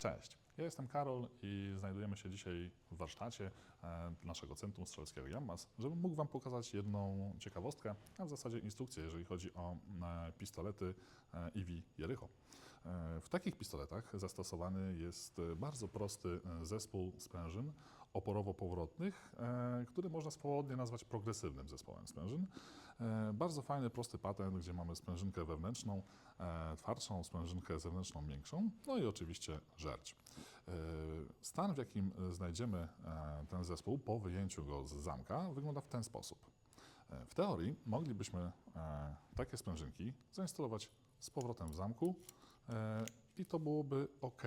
Cześć, ja jestem Karol i znajdujemy się dzisiaj w warsztacie naszego Centrum Strzeleckiego Jammas, żebym mógł Wam pokazać jedną ciekawostkę, a w zasadzie instrukcję, jeżeli chodzi o pistolety IWI Jericho. W takich pistoletach zastosowany jest bardzo prosty zespół sprężyn oporowo-powrotnych, który można swobodnie nazwać progresywnym zespołem sprężyn. Bardzo fajny, prosty patent, gdzie mamy sprężynkę wewnętrzną, twardszą, sprężynkę zewnętrzną, miększą, no i oczywiście żerć. Stan, w jakim znajdziemy ten zespół po wyjęciu go z zamka, wygląda w ten sposób. W teorii moglibyśmy takie sprężynki zainstalować z powrotem w zamku i to byłoby ok.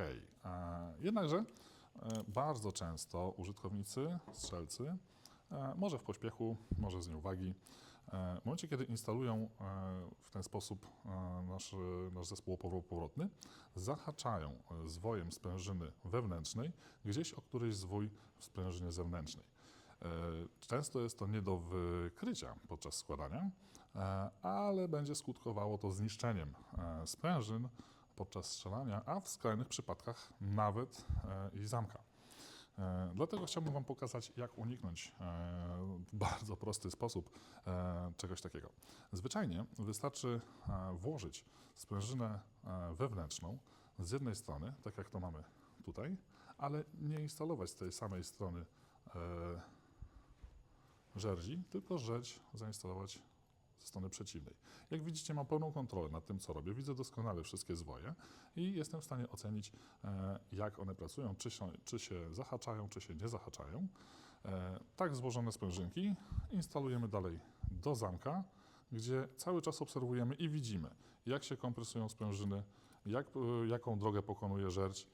Jednakże bardzo często użytkownicy, strzelcy, może w pośpiechu, może z nieuwagi, w momencie, kiedy instalują w ten sposób nasz zespół oporowo-powrotny, zahaczają zwojem sprężyny wewnętrznej gdzieś o któryś zwój w sprężynie zewnętrznej. Często jest to nie do wykrycia podczas składania, ale będzie skutkowało to zniszczeniem sprężyn podczas strzelania, a w skrajnych przypadkach nawet i zamka. Dlatego chciałbym Wam pokazać, jak uniknąć w bardzo prosty sposób czegoś takiego. Zwyczajnie wystarczy włożyć sprężynę wewnętrzną z jednej strony, tak jak to mamy tutaj, ale nie instalować z tej samej strony żerdzi, tylko żerdź zainstalować ze strony przeciwnej. Jak widzicie, mam pełną kontrolę nad tym, co robię. Widzę doskonale wszystkie zwoje i jestem w stanie ocenić, jak one pracują, czy się zahaczają, czy się nie zahaczają. Tak złożone sprężynki instalujemy dalej do zamka, gdzie cały czas obserwujemy i widzimy, jak się kompresują sprężyny, jaką drogę pokonuje żerdź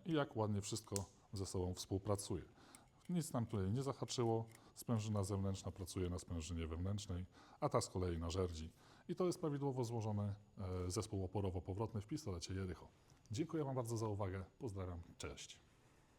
i jak ładnie wszystko ze sobą współpracuje. Nic nam tutaj nie zahaczyło, sprężyna zewnętrzna pracuje na sprężynie wewnętrznej, a ta z kolei na żerdzi. I to jest prawidłowo złożony zespół oporowo-powrotny w pistolecie Jericho. Dziękuję Wam bardzo za uwagę, pozdrawiam, cześć.